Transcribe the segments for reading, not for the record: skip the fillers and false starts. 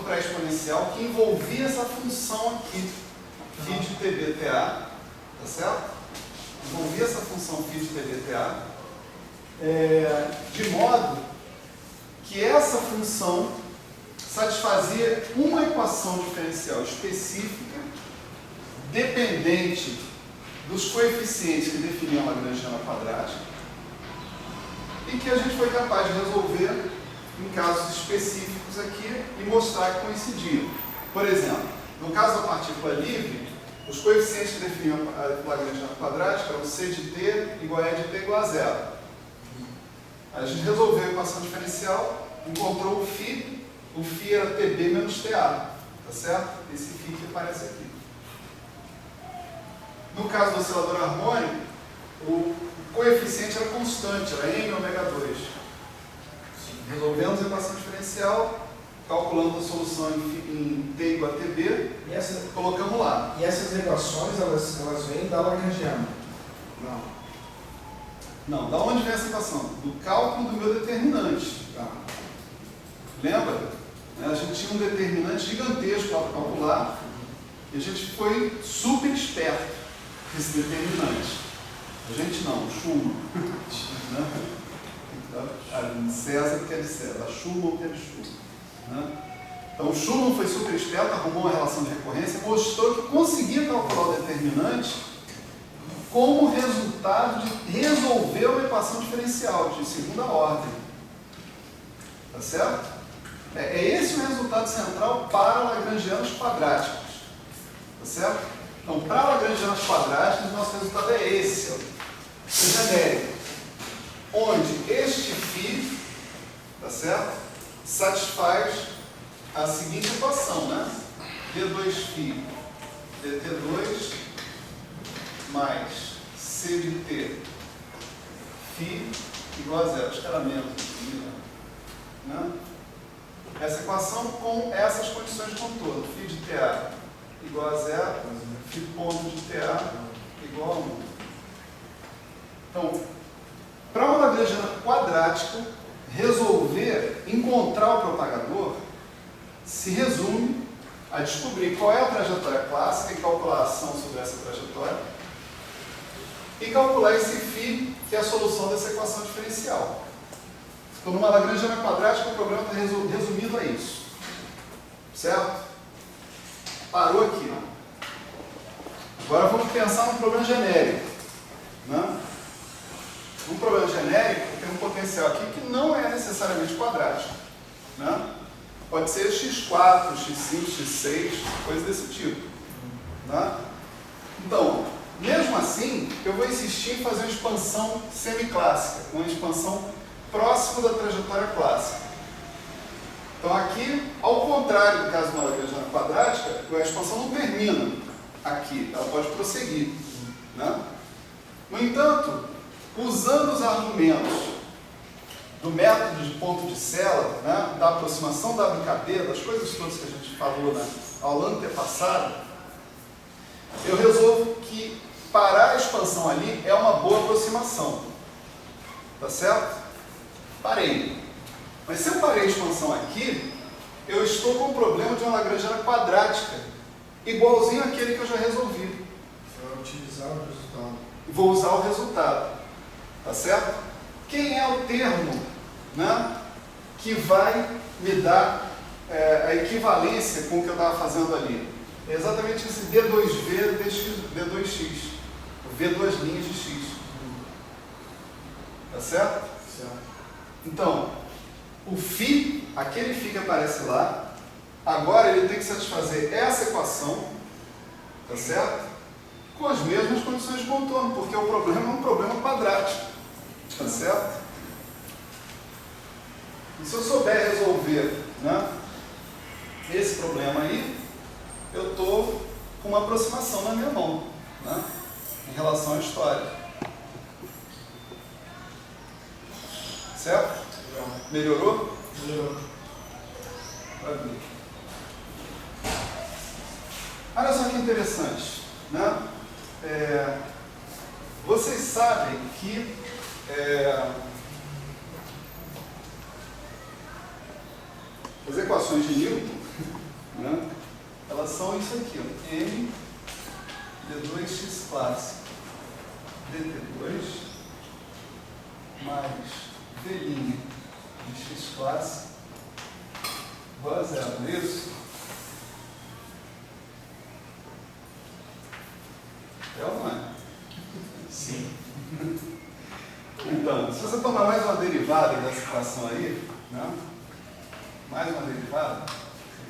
pré-exponencial que envolvia essa função aqui, φ de TBTA, tá certo? Envolvia essa função φ de TBTA, de modo que essa função satisfazia uma equação diferencial específica dependente dos coeficientes que definiam a lagrangiana quadrática e que a gente foi capaz de resolver em casos específicos aqui e mostrar que coincidiam. Por exemplo, no caso da partícula livre, os coeficientes que definiam a lagrangiana quadrática eram c de t igual a e de t igual a zero. A gente resolveu a equação diferencial, encontrou o φ era tb menos ta, tá certo? Esse φ que aparece aqui. No caso do oscilador harmônico, o coeficiente era constante, era m ômega 2. Resolvemos a equação diferencial, calculando a solução em t igual a tb, e colocamos lá. E essas equações, elas vêm da lagrangiana? Não. Não, da onde vem essa equação? Do cálculo do meu determinante. Tá. Lembra? A gente tinha um determinante gigantesco para calcular e a gente foi super esperto com esse determinante. A gente não, o Schumann. César que é de César, a Schumann que é de Schumann. Então o Schumann foi super esperto, arrumou uma relação de recorrência, mostrou que conseguia calcular o determinante como resultado de resolver uma equação diferencial de segunda ordem. Tá certo? É esse o resultado central para lagrangianos quadráticos. Tá certo? Então, para lagrangianos quadráticos, nosso resultado é esse. O genérico. Onde este φ, tá certo? Satisfaz a seguinte equação, né? d2φ dt2 mais c de t φ igual a zero. Acho que era menos, né? Essa equação com essas condições de contorno. Φ de TA igual a zero, φ ponto de TA igual a 1. Então, para uma lagrangiana quadrática, resolver encontrar o propagador se resume a descobrir qual é a trajetória clássica e calcular a ação sobre essa trajetória e calcular esse φ, que é a solução dessa equação diferencial. Então, numa lagrangiana quadrática, o problema está resumido a isso. Certo? Parou aqui. Agora vamos pensar num problema genérico. Né? Um problema genérico tem um potencial aqui que não é necessariamente quadrático. Né? Pode ser x4, x5, x6, coisa desse tipo. Né? Então, mesmo assim, eu vou insistir em fazer uma expansão semiclássica, uma expansão próximo da trajetória clássica. Então aqui, ao contrário do caso de uma lagrangiana quadrática, a expansão não termina aqui, ela pode prosseguir. Né? No entanto, usando os argumentos do método de ponto de Celan, né, da aproximação da WKB, das coisas todas que a gente falou na aula antepassada, eu resolvo que parar a expansão ali é uma boa aproximação. Tá certo? Parei. Mas se eu parei a expansão aqui, eu estou com o problema de uma lagrangiana quadrática, igualzinho àquele que eu já resolvi. Você vai utilizar o resultado. Vou usar o resultado. Tá certo? Quem é o termo, né, que vai me dar a equivalência com o que eu estava fazendo ali? É exatamente esse D2V, D2X. V2 linhas de X. Tá certo? Certo. Então, o φ, aquele φ que aparece lá, agora ele tem que satisfazer essa equação, tá certo? Com as mesmas condições de contorno, porque o problema é um problema quadrático, tá certo? E se eu souber resolver, né, esse problema aí, eu estou com uma aproximação na minha mão, né, em relação à história. Certo? Melhorou? Melhorou. Maravilha. Olha só que interessante, né? Vocês sabem que as equações de Newton né? Elas são isso aqui, ó, M D2x clássico dt2 mais v' de x clássico igual a zero, não é isso? É ou não é? Sim. Então, se você tomar mais uma derivada dessa equação aí, né? Mais uma derivada,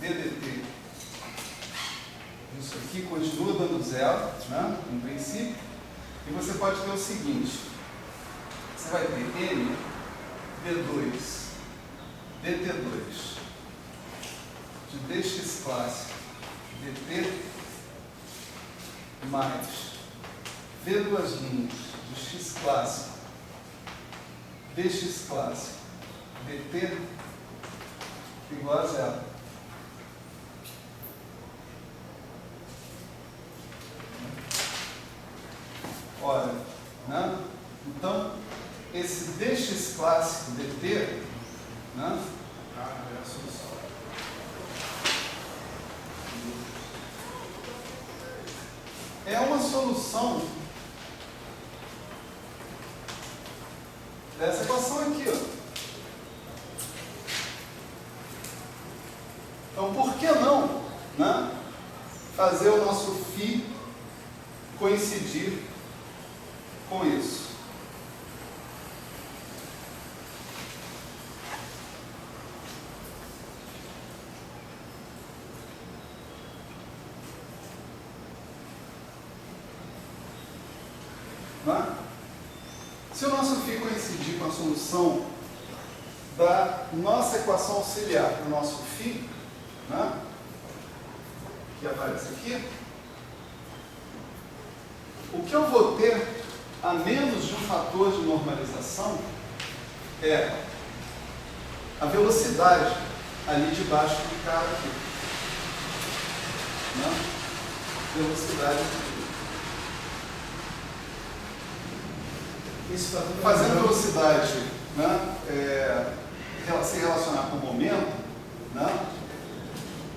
ddt isso aqui continua dando zero, né? No princípio, e você pode ter o seguinte, você vai ter m d2 dt2 de dx clássico dt mais v duas linhas de x clássico dx clássico dt igual a zero. Olha, né? Então, esse dx clássico dt, né? É a solução. É uma solução dessa equação aqui, ó. Então, por que não, né, fazer o nosso φ coincidir com isso? Né? Se o nosso φ coincidir com a solução da nossa equação auxiliar para o nosso φ, né, que aparece aqui, o que eu vou ter a menos de um fator de normalização é a velocidade ali debaixo do cara aqui. Né? Velocidade aqui. Fazendo velocidade, né, se relacionar com o momento, né,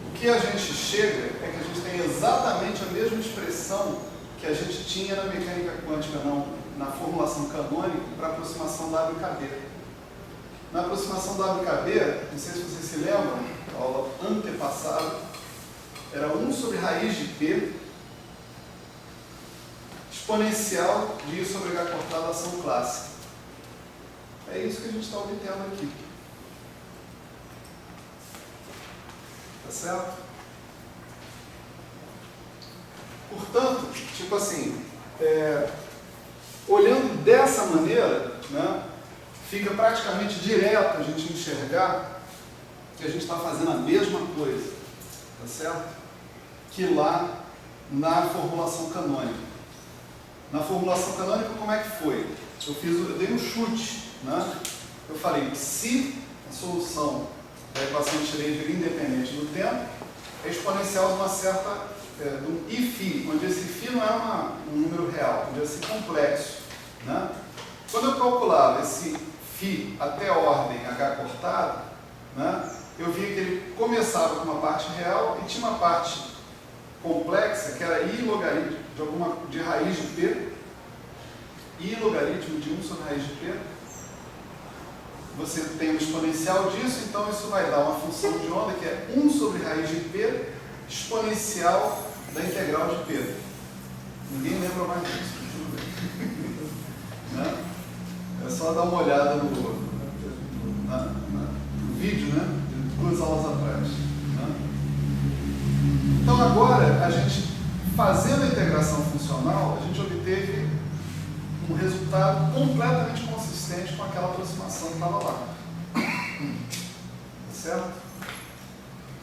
o que a gente chega é que a gente tem exatamente a mesma expressão que a gente tinha na mecânica quântica, não, na formulação canônica para aproximação WKB. Na aproximação WKB, não sei se vocês se lembram, a aula antepassada, era 1 sobre raiz de P exponencial de I sobre H cortado ação clássica. É isso que a gente está obtendo aqui. Tá certo? Portanto, tipo assim, olhando dessa maneira, né, fica praticamente direto a gente enxergar que a gente está fazendo a mesma coisa, tá certo? Que lá na formulação canônica. Na formulação canônica, como é que foi? Eu dei um chute, né? Eu falei, se a solução da equação de Schrödinger independente do tempo é exponencial de uma certa, de um Iφ, onde esse Φ não é um número real, podia ser complexo, né? Quando eu calculava esse Φ até a ordem H cortada, né, eu via que ele começava com uma parte real e tinha uma parte complexa, que era I logaritmo de raiz de P, I logaritmo de 1 sobre raiz de P. Você tem um exponencial disso, então isso vai dar uma função de onda que é 1 sobre raiz de P exponencial da integral de P. Ninguém lembra mais disso, tudo bem. Né? É só dar uma olhada no vídeo, né, de 2 aulas atrás. Né? Então agora, a gente, fazendo a integração funcional, a gente obteve um resultado completamente consistente com aquela aproximação que estava lá. Certo?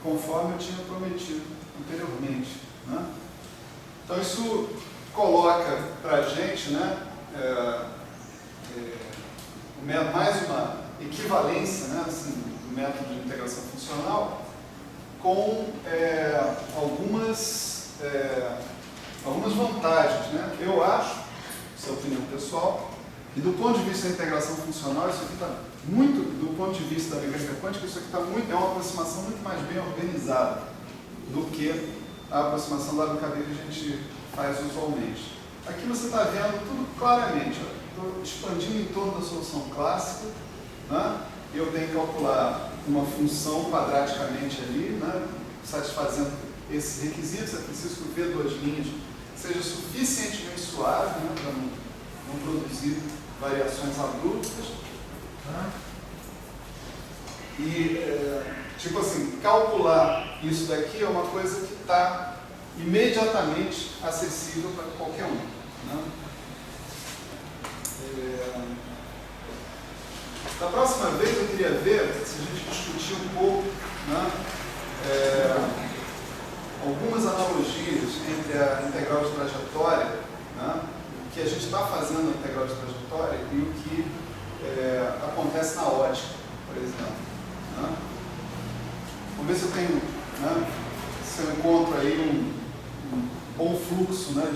Conforme eu tinha prometido anteriormente. Né? Então isso coloca para a gente, né, mais uma equivalência, né, assim, do método de integração funcional com algumas vantagens. Né? Eu acho, essa é a opinião pessoal, E do ponto de vista da integração funcional, isso aqui está muito, do ponto de vista da mecânica quântica, isso aqui está muito, é uma aproximação muito mais bem organizada do que a aproximação da WKB que a gente faz usualmente. Aqui você está vendo tudo claramente. Estou expandindo em torno da solução clássica, né? Eu tenho que calcular uma função quadraticamente ali, né? Satisfazendo esses requisitos. É preciso que o V2' seja suficientemente suave, né? Para não produzir variações abruptas. Né? E, tipo assim, calcular isso daqui é uma coisa que está imediatamente acessível para qualquer um. Né? Da próxima vez eu queria ver se a gente discutir um pouco, né, algumas analogias entre a integral de trajetória, né, o que a gente está fazendo na integral de trajetória e o que acontece na ótica, por exemplo. Né? Vamos ver se eu tenho, né, se eu encontro aí um bom fluxo, né,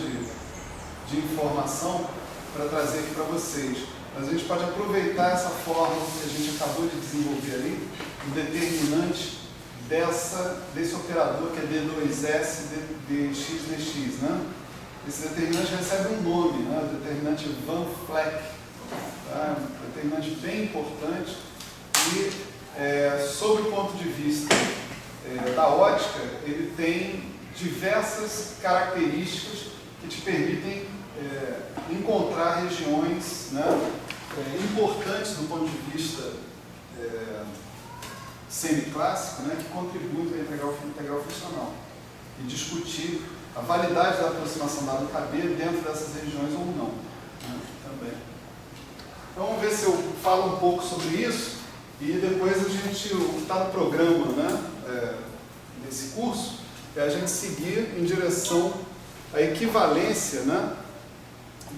de informação para trazer aqui para vocês. Mas a gente pode aproveitar essa fórmula que a gente acabou de desenvolver ali, o determinante desse operador que é D2S dx dx, né? Esse determinante recebe um nome, né? O determinante Van Vleck, tá? Um determinante bem importante e, sob o ponto de vista da ótica, ele tem diversas características que te permitem encontrar regiões, né, importantes do ponto de vista semiclássico, né, que contribuem para a integral funcional e discutir a validade da aproximação da WKB dentro dessas regiões ou não, né, também. Então vamos ver se eu falo um pouco sobre isso e depois a gente está no programa, né, desse curso, é a gente seguir em direção à equivalência, né,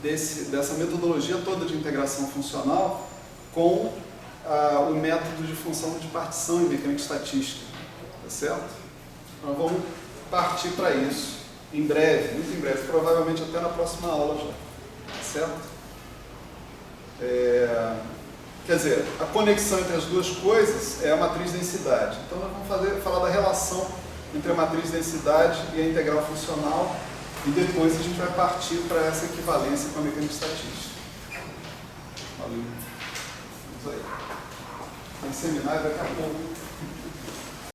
dessa metodologia toda de integração funcional com o método de função de partição em mecânica estatística, tá certo? Nós vamos partir para isso em breve, muito em breve, provavelmente até na próxima aula já, tá certo? Quer dizer, a conexão entre as duas coisas é a matriz densidade. Então nós vamos falar da relação entre a matriz densidade e a integral funcional. E depois a gente vai partir para essa equivalência com a mecânica estatística. Valeu. Vamos aí. Tem seminário daqui a pouco.